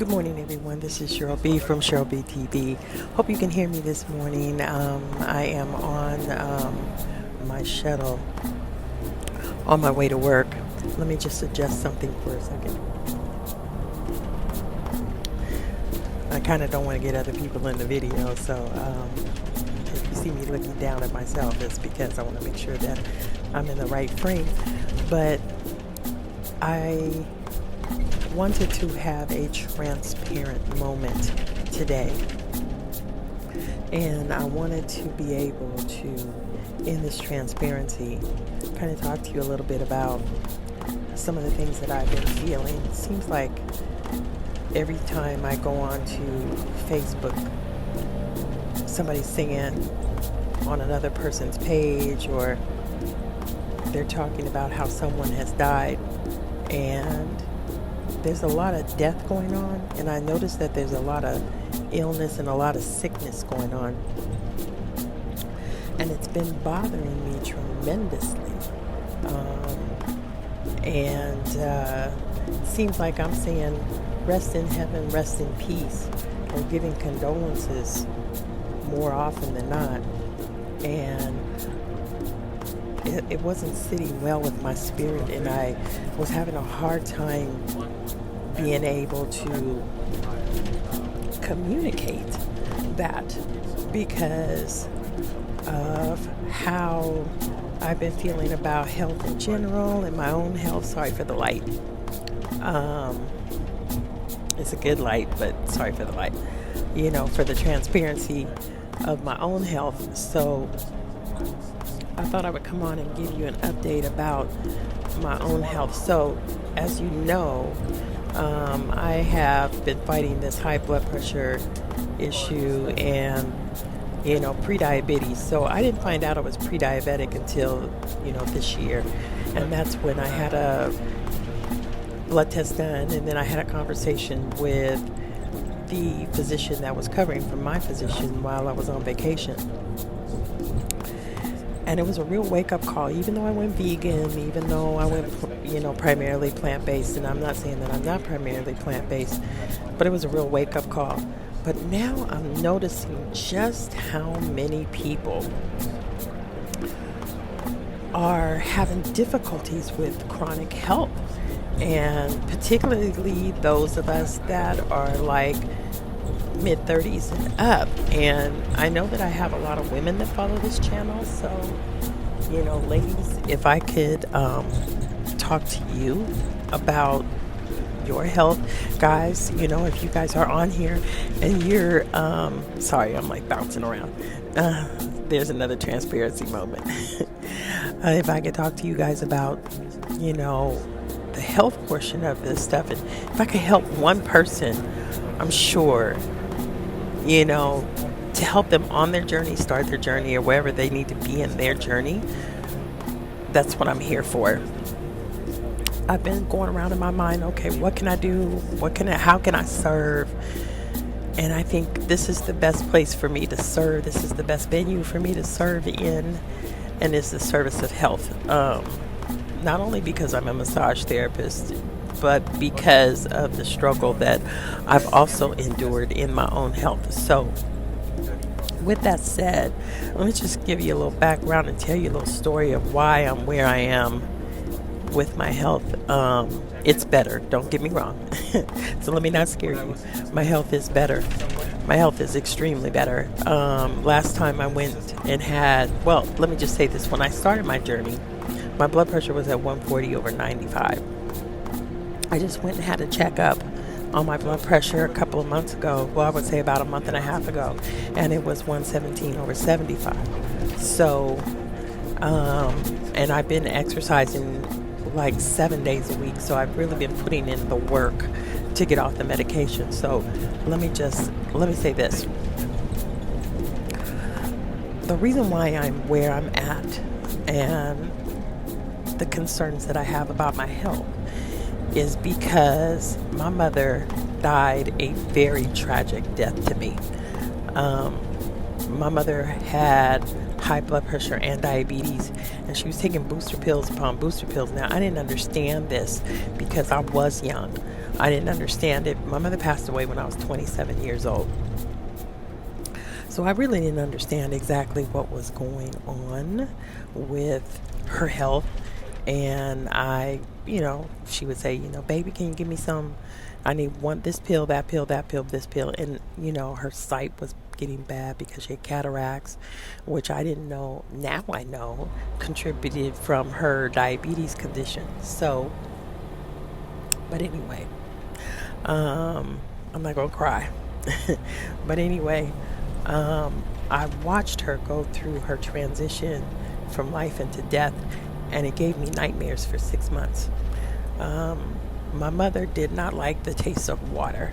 Good morning, everyone. This is Cheryl B from Cheryl B TV. Hope you can hear me this morning. I am on my shuttle on my way to work. Let me just adjust something for a second. I kind of don't want to get other people in the video, so if you see me looking down at myself, it's because I want to make sure that I'm in the right frame. But I wanted to have a transparent moment today, and I wanted to be able to, in this transparency, kind of talk to you a little bit about some of the things that I've been feeling. It seems like every time I go on to Facebook, somebody's singing on another person's page, or they're talking about how someone has died, and there's a lot of death going on, and I noticed that there's a lot of illness and a lot of sickness going on, and it's been bothering me tremendously. It seems like I'm saying rest in heaven, rest in peace, or giving condolences more often than not, and it wasn't sitting well with my spirit, and I was having a hard time being able to communicate that because of how I've been feeling about health in general and my own health. Sorry for the light. It's a good light, but sorry for the light. For the transparency of my own health. So I thought I would come on and give you an update about my own health. So as you know, I have been fighting this high blood pressure issue and, pre-diabetes. So I didn't find out I was pre-diabetic until, this year. And that's when I had a blood test done, and then I had a conversation with the physician that was covering for my physician while I was on vacation. And it was a real wake-up call, even though I went vegan, even though I went, primarily plant-based. And I'm not saying that I'm not primarily plant-based, but it was a real wake-up call. But now I'm noticing just how many people are having difficulties with chronic health. And particularly those of us that are like mid-30s and up. And I know that I have a lot of women that follow this channel, so ladies, if I could talk to you about your health, guys, if you guys are on here and you're sorry, I'm like bouncing around, there's another transparency moment. If I could talk to you guys about the health portion of this stuff, and if I could help one person, I'm sure to help them on their journey, start their journey, or wherever they need to be in their journey. That's what I'm here for. I've been going around in my mind, okay, what can I do? How can I serve? And I think this is the best place for me to serve. This is the best venue for me to serve in, and it's the service of health. Not only because I'm a massage therapist, but because of the struggle that I've also endured in my own health. So with that said, let me just give you a little background and tell you a little story of why I'm where I am with my health. It's better, don't get me wrong. So let me not scare you. My health is better. My health is extremely better. Last time I went and let me just say this. When I started my journey, my blood pressure was at 140/95. I just went and had a checkup on my blood pressure a couple of months ago. Well, I would say about a month and a half ago, and it was 117/75. So, and I've been exercising like 7 days a week, so I've really been putting in the work to get off the medication. So let me say this. The reason why I'm where I'm at and the concerns that I have about my health is because my mother died a very tragic death to me. My mother had high blood pressure and diabetes, and she was taking booster pills upon booster pills. Now, I didn't understand this because I was young. I didn't understand it. My mother passed away when I was 27 years old. So I really didn't understand exactly what was going on with her health. And she would say, baby, can you give me some? Want this pill, that pill, that pill, this pill. And, her sight was getting bad because she had cataracts, which I didn't know. Now I know contributed from her diabetes condition. So, but anyway, I'm not going to cry. But anyway, I watched her go through her transition from life into death, and it gave me nightmares for 6 months. My mother did not like the taste of water.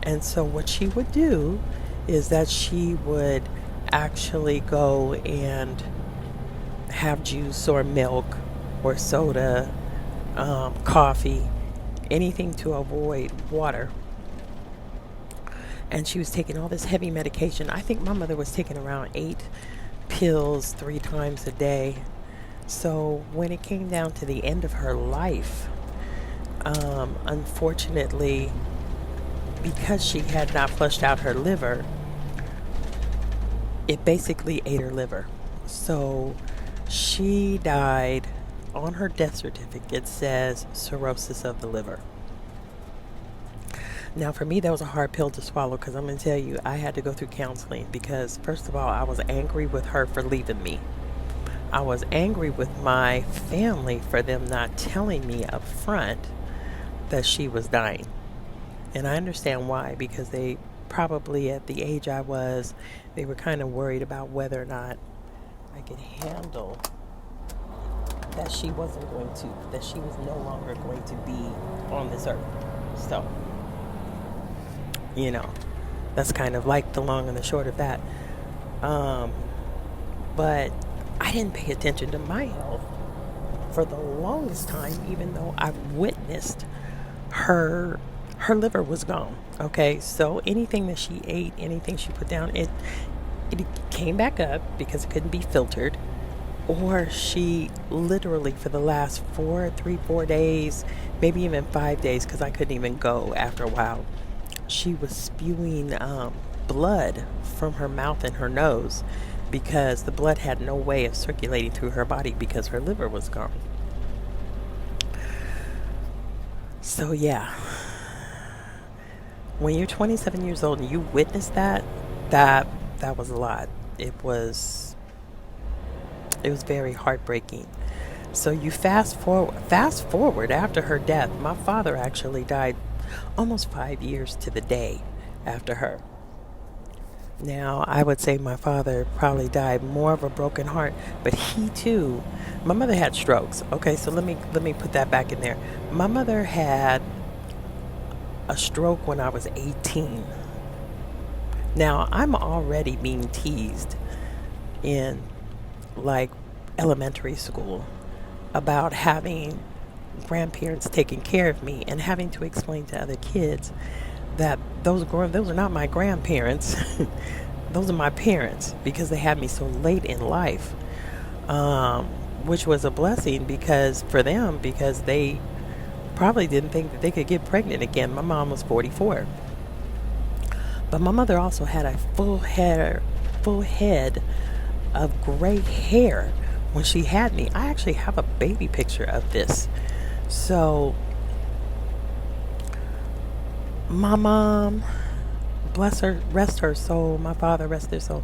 And so what she would do is that she would actually go and have juice or milk or soda, coffee, anything to avoid water. And she was taking all this heavy medication. I think my mother was taking around 8 pills 3 times a day. So when it came down to the end of her life, unfortunately, because she had not flushed out her liver, it basically ate her liver. So she died. On her death certificate says cirrhosis of the liver. Now, for me, that was a hard pill to swallow, because I'm going to tell you, I had to go through counseling because, first of all, I was angry with her for leaving me. I was angry with my family for them not telling me up front that she was dying. And I understand why, because they probably, at the age I was, they were kind of worried about whether or not I could handle that she was no longer going to be on this earth. So, that's kind of like the long and the short of that. But I didn't pay attention to my health for the longest time, even though I witnessed her liver was gone. Okay, so anything that she ate, anything she put down, it came back up because it couldn't be filtered. Or she literally, for the last 4 days, maybe even 5 days, because I couldn't even go after a while, she was spewing blood from her mouth and her nose, because the blood had no way of circulating through her body because her liver was gone. So yeah, when you're 27 years old and you witness that was a lot. It was very heartbreaking. So you fast forward after her death. My father actually died almost 5 years to the day after her. Now, I would say my father probably died more of a broken heart, but he too, my mother had strokes. Okay, so let me put that back in there. My mother had a stroke when I was 18. Now, I'm already being teased in like elementary school about having grandparents taking care of me, and having to explain to other kids that those are not my grandparents. Those are my parents, because they had me so late in life, which was a blessing because they probably didn't think that they could get pregnant again. My mom was 44, but my mother also had a full head of gray hair when she had me. I actually have a baby picture of this. So my mom, bless her, rest her soul, my father, rest their soul,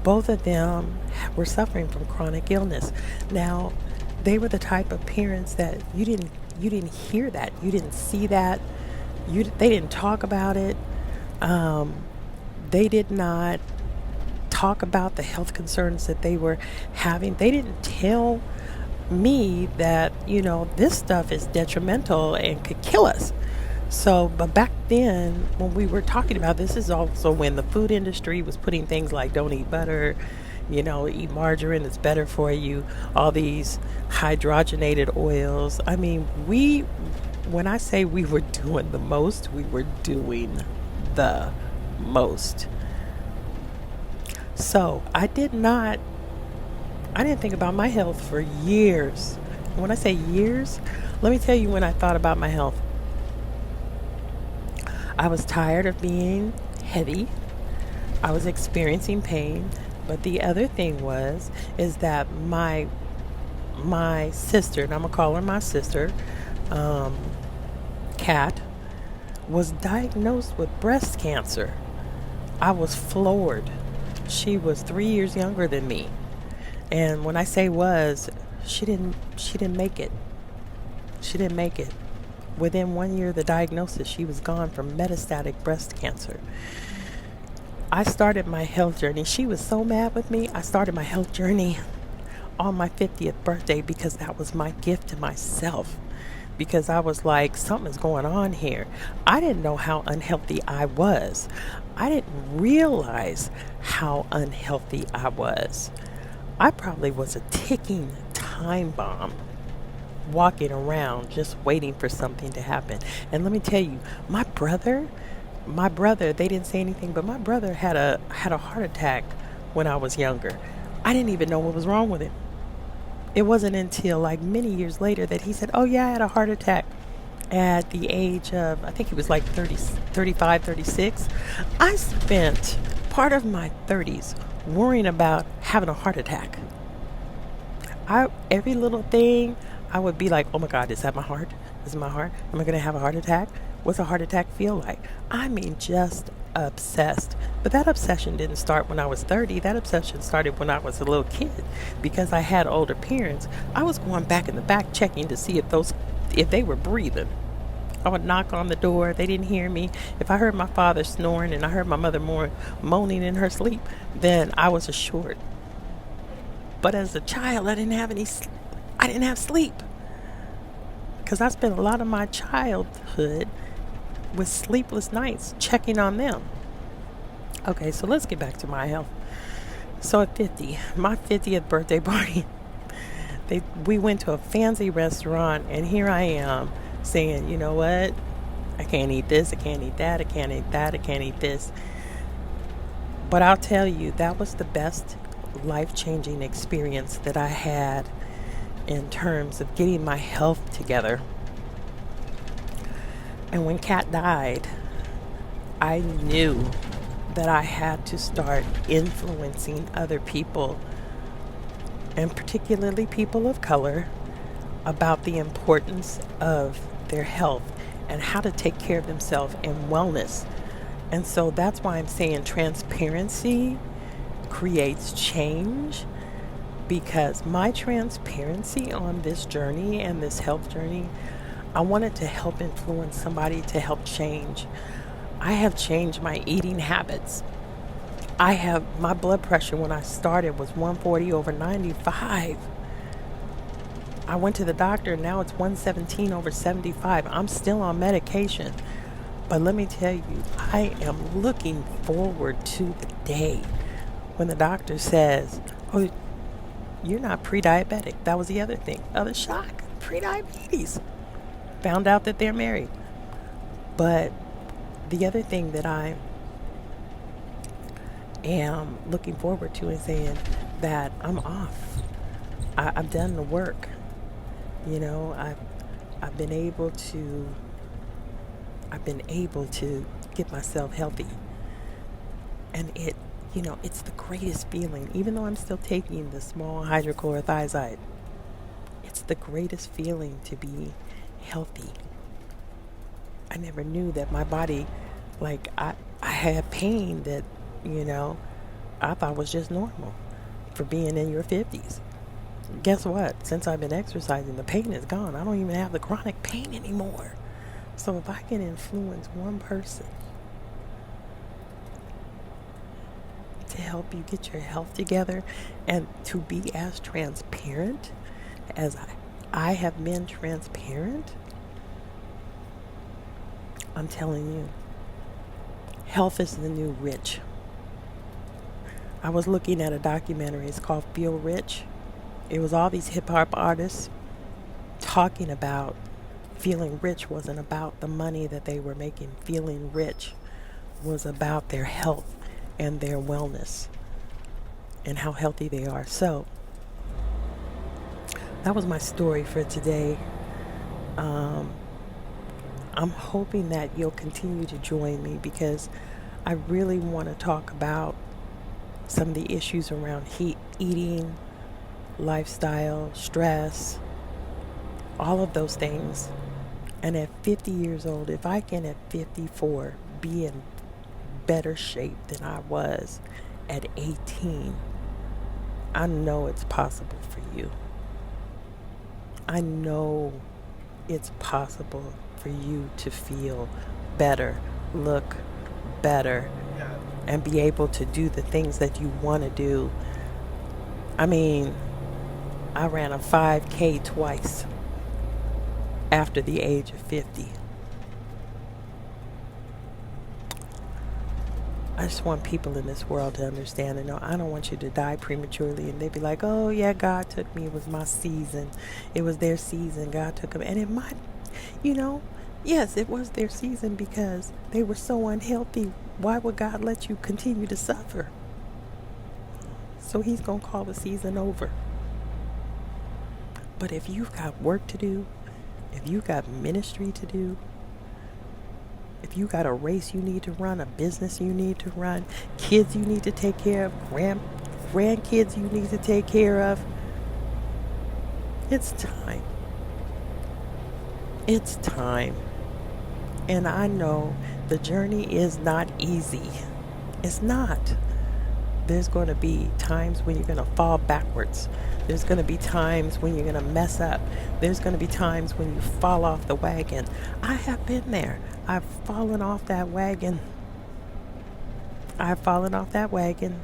both of them were suffering from chronic illness. Now, they were the type of parents that you didn't hear that, you didn't see that, they didn't talk about it. They did not talk about the health concerns that they were having. They didn't tell me that, this stuff is detrimental and could kill us. So, but back then, when we were talking about this, is also when the food industry was putting things like don't eat butter, eat margarine, it's better for you, all these hydrogenated oils. I mean, when I say we were doing the most, we were doing the most. So I didn't think about my health for years. When I say years, let me tell you when I thought about my health. I was tired of being heavy. I was experiencing pain. But the other thing is that my sister, and I'm gonna call her my sister, Kat, was diagnosed with breast cancer. I was floored. She was 3 years younger than me. And when I say was, she didn't make it. She didn't make it. Within 1 year of the diagnosis, she was gone from metastatic breast cancer. I started my health journey. She was so mad with me. I started my health journey on my 50th birthday because that was my gift to myself. Because I was like, something's going on here. I didn't know how unhealthy I was. I didn't realize how unhealthy I was. I probably was a ticking time bomb walking around just waiting for something to happen. And let me tell you, my brother, they didn't say anything, but my brother had a heart attack when I was younger. I didn't even know what was wrong with him. It wasn't until like many years later that he said, "Oh yeah, I had a heart attack at the age of," I think he was like 30, 35, 36. I spent part of my 30s worrying about having a heart attack. Every little thing, I would be like, "Oh my God, is that my heart? Is it my heart? Am I going to have a heart attack? What's a heart attack feel like?" I mean, just obsessed. But that obsession didn't start when I was 30. That obsession started when I was a little kid. Because I had older parents, I was going back in the back checking to see if they were breathing. I would knock on the door. They didn't hear me. If I heard my father snoring and I heard my mother moaning in her sleep, then I was assured. But as a child, I didn't have sleep. Because I spent a lot of my childhood with sleepless nights checking on them. Okay, so let's get back to my health. So at 50, my 50th birthday party, we went to a fancy restaurant, and here I am saying, you know what? I can't eat this, I can't eat that, I can't eat that, I can't eat this. But I'll tell you, that was the best life-changing experience that I had in terms of getting my health together. And when Kat died, I knew that I had to start influencing other people, and particularly people of color, about the importance of their health and how to take care of themselves and wellness. And so that's why I'm saying transparency creates change, because my transparency on this journey and this health journey, I wanted to help influence somebody to help change. I have changed my eating habits. My blood pressure when I started was 140 over 95. I went to the doctor, now it's 117 over 75. I'm still on medication. But let me tell you, I am looking forward to the day when the doctor says, "Oh, you're not pre-diabetic." That was the other thing. Other shock, pre-diabetes. Found out that they're married. But the other thing that I am looking forward to is saying that I'm off. I've done the work. You know, I've been able to get myself healthy. And it's the greatest feeling. Even though I'm still taking the small hydrochlorothiazide, it's the greatest feeling to be healthy. I never knew that my body, like I had pain that, I thought was just normal for being in your 50s. Guess what? Since I've been exercising, the pain is gone. I don't even have the chronic pain anymore. So if I can influence one person to help you get your health together and to be as transparent as I have been transparent, I'm telling you, health is the new rich. I was looking at a documentary. It's called Feel Rich. It was all these hip hop artists talking about feeling rich wasn't about the money that they were making. Feeling rich was about their health and their wellness and how healthy they are. So that was my story for today. I'm hoping that you'll continue to join me because I really want to talk about some of the issues around eating, lifestyle, stress, all of those things. And at 50 years old, if I can at 54 be in better shape than I was at 18, I know it's possible for you. I know it's possible for you to feel better, look better, and be able to do the things that you want to do. I mean, I ran a 5K twice after the age of 50. I just want people in this world to understand and know I don't want you to die prematurely. And they'd be like, oh, yeah, God took me. It was my season. It was their season. God took them. And it might, yes, it was their season because they were so unhealthy. Why would God let you continue to suffer? So he's going to call the season over. But if you've got work to do, if you got ministry to do, if you got a race you need to run, a business you need to run, kids you need to take care of, grandkids you need to take care of, it's time. It's time. And I know the journey is not easy. It's not. There's going to be times when you're going to fall backwards. There's going to be times when you're going to mess up. There's going to be times when you fall off the wagon. I have been there. I've fallen off that wagon. I've fallen off that wagon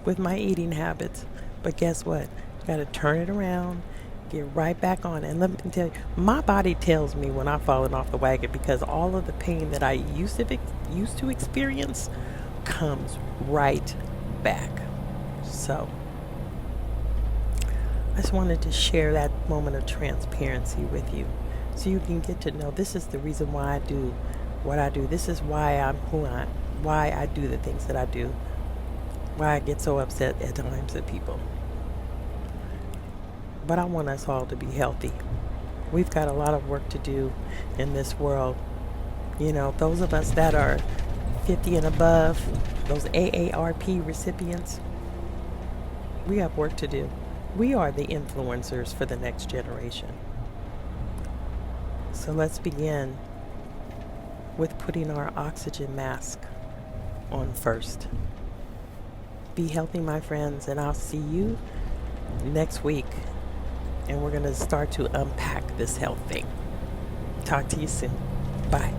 with my eating habits. But guess what? You got to turn it around, get right back on it. And let me tell you, my body tells me when I've fallen off the wagon because all of the pain that I used to experience comes right back. So I just wanted to share that moment of transparency with you so you can get to know this is the reason why I do what I do. This is why why I do the things that I do, why I get so upset at times at people. But I want us all to be healthy. We've got a lot of work to do in this world. Those of us that are 50 and above, those AARP recipients, we have work to do. We are the influencers for the next generation. So let's begin with putting our oxygen mask on first. Be healthy, my friends, and I'll see you next week. And we're going to start to unpack this health thing. Talk to you soon. Bye.